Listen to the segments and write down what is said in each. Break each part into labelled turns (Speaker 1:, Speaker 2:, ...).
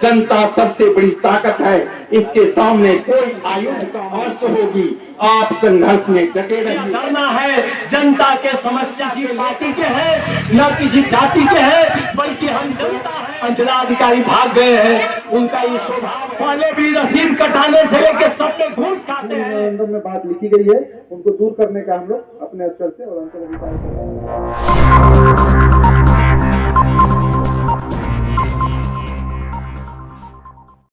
Speaker 1: जनता सबसे बड़ी ताकत है, इसके सामने कोई आयुध का अवश्य होगी। आप संघर्ष में डटे रहिए।
Speaker 2: करना है जनता के समस्या की पार्टी के है न किसी जाति के है, बल्कि हम जनता है। अंचलाधिकारी भाग गए हैं, उनका ये स्वभाव पहले भी रसीद कटाने से लेकर सब में घूस खाते हैं।
Speaker 3: अंदर में बात लिखी गई है, उनको दूर करने का हम लोग अपने स्तर से और अंचलाधिकारी कर रहे हैं।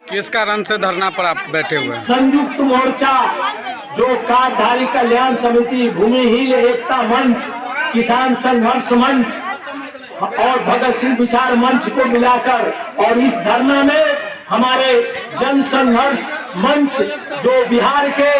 Speaker 4: किस कारण से धरना पर आप बैठे हुए हैं?
Speaker 2: संयुक्त मोर्चा जो कार्डधारी कल्याण समिति, भूमिहीन एकता मंच, किसान संघर्ष मंच और भगत सिंह विचार मंच को मिलाकर, और इस धरना में हमारे जन संघर्ष मंच जो बिहार के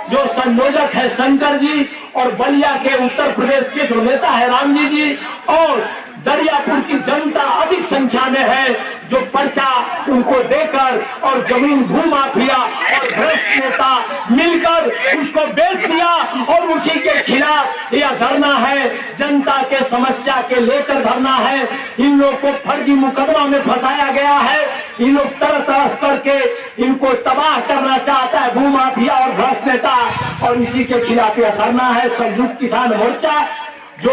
Speaker 2: जो संयोजक है शंकर जी, और बलिया के उत्तर प्रदेश के जो नेता है रामजी जी, और दरियापुर की जनता अधिक संख्या में है जो पर्चा उनको देकर और जमीन भू माफिया और भ्रष्ट नेता मिलकर उसको बेच दिया, और उसी के खिलाफ यह धरना है। जनता के समस्या के लेकर धरना है। इन लोग को फर्जी मुकदमा में फंसाया गया है। इन लोग तरह तरह करके इनको तबाह करना चाहता है भू माफिया और भ्रष्ट नेता, और इसी के खिलाफ यह धरना है। संयुक्त किसान मोर्चा जो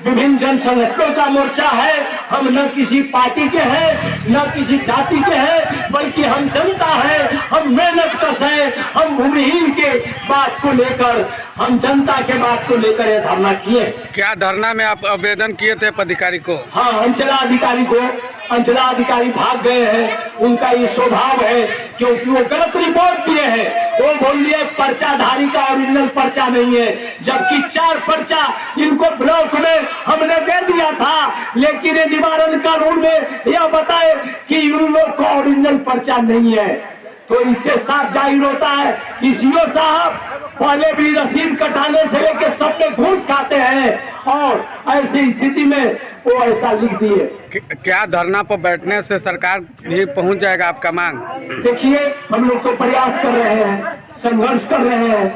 Speaker 2: विभिन्न जन संगठनों का मोर्चा है, हम न किसी पार्टी के हैं न किसी जाति के हैं, बल्कि हम जनता है, हम मेहनत कश है, हम भूमिहीन के बात को लेकर, हम जनता के बात को लेकर यह धरना किए।
Speaker 4: क्या धरना में आप आवेदन किए थे पदाधिकारी को?
Speaker 2: हाँ, अंचलाधिकारी को। अंचलाधिकारी भाग गए हैं, उनका ये स्वभाव है क्योंकि वो गलत रिपोर्ट दिए हैं। वो बोल दिए पर्चाधारी का ओरिजिनल पर्चा नहीं है, जबकि 4 पर्चा इनको ब्लॉक में हमने दे दिया था, लेकिन निवारण कानून में यह बताए कि इन लोग का ओरिजिनल पर्चा नहीं है। तो इससे साफ जाहिर होता है कि सीओ साहब पहले भी रसीद कटाने से लेकर सब में घूस खाते हैं, और ऐसी स्थिति में वो ऐसा लिख दिए।
Speaker 4: क्या धरना पर बैठने से सरकार भी पहुंच जाएगा आपका मांग?
Speaker 2: देखिए, हम लोग तो प्रयास कर रहे हैं, संघर्ष कर रहे हैं,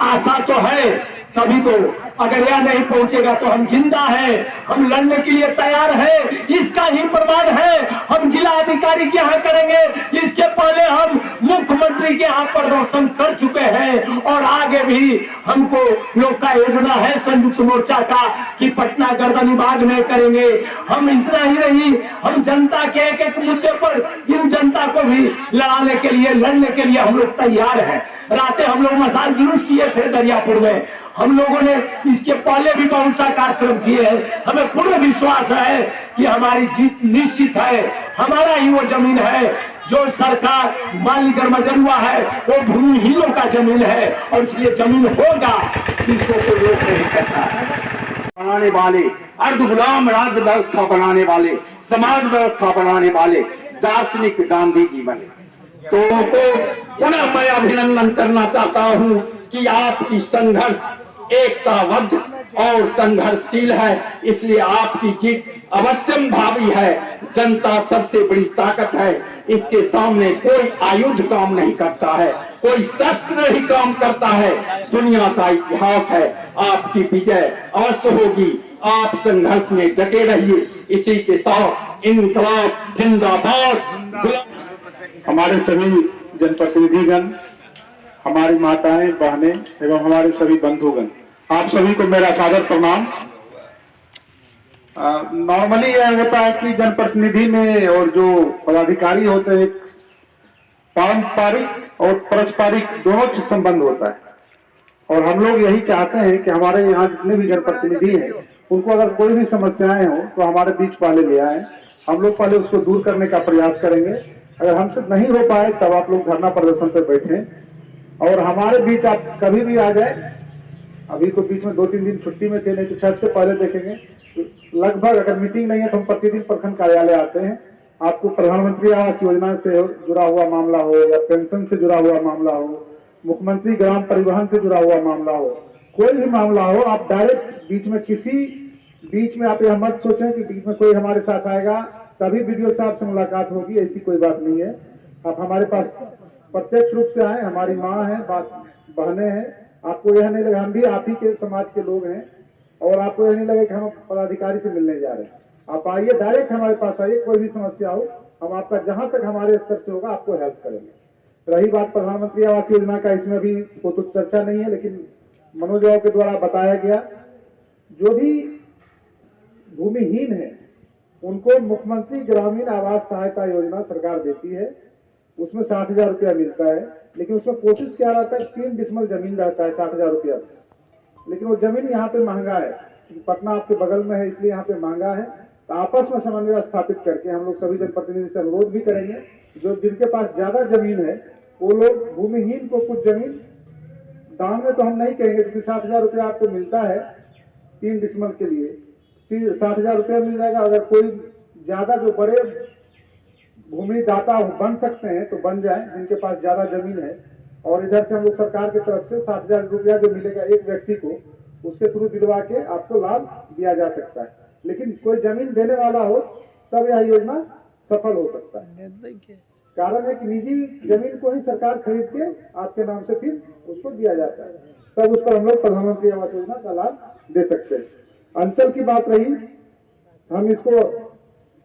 Speaker 2: आशा तो है सभी को। अगर यह नहीं पहुंचेगा तो हम जिंदा हैं, हम लड़ने के लिए तैयार हैं, इसका ही प्रमाण है। हम जिला अधिकारी के यहाँ करेंगे, इसके पहले हम मुख्यमंत्री के यहाँ प्रदर्शन कर चुके हैं, और आगे भी हमको लोग का योजना है संयुक्त मोर्चा का कि पटना गर्दनी बाग में करेंगे। हम इतना ही नहीं, हम जनता के एक एक मुद्दे पर इन जनता को भी लड़ाने के लिए, लड़ने के लिए हम लोग तैयार हैं। रातें हम लोग मसाल जुलूस किए थे दरियापुर में, हम लोगों ने इसके पहले भी बहुत सा कार्यक्रम किए हैं। हमें पूर्ण विश्वास है कि हमारी जीत निश्चित है। हमारा ही वो जमीन है जो सरकार मालिक मजरुआ है, वो भूमिहीनों का जमीन है, और इसलिए जमीन होगा, इसको कोई रोक नहीं सकता।
Speaker 1: बनाने वाले, अर्ध गुलाम राज्य व्यवस्था बनाने वाले, समाज व्यवस्था बनाने वाले दार्शनिक गांधी जी बने। तो पुनः मैं अभिनंदन करना चाहता हूं कि आपकी संघर्ष एकताबद्ध और संघर्षशील है, इसलिए आपकी जीत अवश्यम भावी है। जनता सबसे बड़ी ताकत है, इसके सामने कोई आयुध काम नहीं करता है, कोई शस्त्र नहीं काम करता है। दुनिया का इतिहास है, आपकी विजय अवश्य होगी। आप संघर्ष में डटे रहिए। इसी के साथ इनकलाब जिंदाबाद।
Speaker 3: हमारे सभी जनप्रतिनिधिगण, हमारी माताएं, बहनें एवं हमारे सभी बंधुगण, आप सभी को मेरा सादर प्रणाम। नॉर्मली यह होता है कि जनप्रतिनिधि में और जो पदाधिकारी होते हैं, पारंपरिक और पारस्परिक दोनों से संबंध होता है, और हम लोग यही चाहते हैं कि हमारे यहाँ जितने भी जनप्रतिनिधि हैं, उनको अगर कोई भी समस्याएं हो तो हमारे बीच पहले ले आए। हम लोग पहले उसको दूर करने का प्रयास करेंगे। अगर हमसे नहीं हो पाए तब आप लोग धरना प्रदर्शन पर बैठें, और हमारे बीच आप कभी भी आ जाए। अभी तो बीच में 2-3 दिन छुट्टी में थे, नहीं तो छठ से पहले देखेंगे। लगभग अगर मीटिंग नहीं है तो हम प्रतिदिन प्रखंड कार्यालय आते हैं। आपको प्रधानमंत्री आवास योजना से जुड़ा हुआ मामला हो, या पेंशन से जुड़ा हुआ मामला हो, मुख्यमंत्री ग्राम परिवहन से जुड़ा हुआ मामला हो, कोई भी मामला हो, आप डायरेक्ट बीच में आप यह मत सोचें कि बीच में कोई हमारे साथ आएगा तभी वीडियो साहब से मुलाकात होगी, ऐसी कोई बात नहीं है। आप हमारे पास प्रत्यक्ष रूप से आए, हमारी माँ है, बहनें हैं, आपको यह नहीं लगे हम भी आप ही के समाज के लोग हैं, और आपको यह नहीं लगे कि हम पदाधिकारी से मिलने जा रहे हैं। आप आइए, डायरेक्ट हमारे पास आइए, कोई भी समस्या हो हम आपका जहां तक हमारे स्तर से होगा आपको हेल्प करेंगे। रही बात प्रधानमंत्री आवास योजना का, इसमें अभी कोई तो चर्चा नहीं है, लेकिन मनोज राव के द्वारा बताया गया, जो भी भूमिहीन है उनको मुख्यमंत्री ग्रामीण आवास सहायता योजना सरकार देती है। उसमें 60,000 रुपया मिलता है, लेकिन उसमें कोशिश क्या रहता है, 3 डिसमल जमीन रहता है 60,000 रुपया, लेकिन वो जमीन यहाँ पे महंगा है, पटना आपके बगल में है इसलिए यहाँ पे महंगा है। तो आपस में समन्वय स्थापित करके हम लोग सभी जनप्रतिनिधि से अनुरोध भी करेंगे, जो जिनके पास ज्यादा जमीन है वो लोग भूमिहीन को कुछ जमीन दान में तो हम नहीं कहेंगे, क्योंकि 60,000 रुपया आपको मिलता है 3 डिसमल के लिए, 60,000 रुपया मिल जाएगा। अगर कोई ज्यादा जो बड़े भूमिदाता बन सकते हैं तो बन जाए, जिनके पास ज्यादा जमीन है। और इधर से हम लोग सरकार की तरफ से 60,000 रुपया जो मिलेगा एक व्यक्ति को, उसके थ्रू दिलवा के आपको लाभ दिया जा सकता है। लेकिन कोई जमीन देने वाला हो तब यह योजना सफल हो सकता है। कारण है कि निजी जमीन को ही सरकार खरीद के आपके नाम से फिर उसको दिया जाता है, तब उस पर हम लोग प्रधानमंत्री आवास योजना का लाभ दे सकते हैं। अंचल की बात रही, हम इसको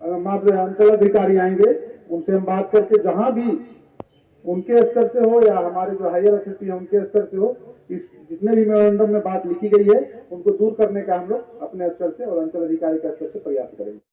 Speaker 3: अंचल अधिकारी आएंगे, उनसे हम बात करके जहां भी उनके स्तर से हो या हमारे जो हायर अथॉरिटी है उनके स्तर से हो, इस जितने भी मेमोरेंडम में बात लिखी गई है उनको दूर करने का हम लोग अपने स्तर से और अंचल अधिकारी के स्तर से प्रयास करेंगे।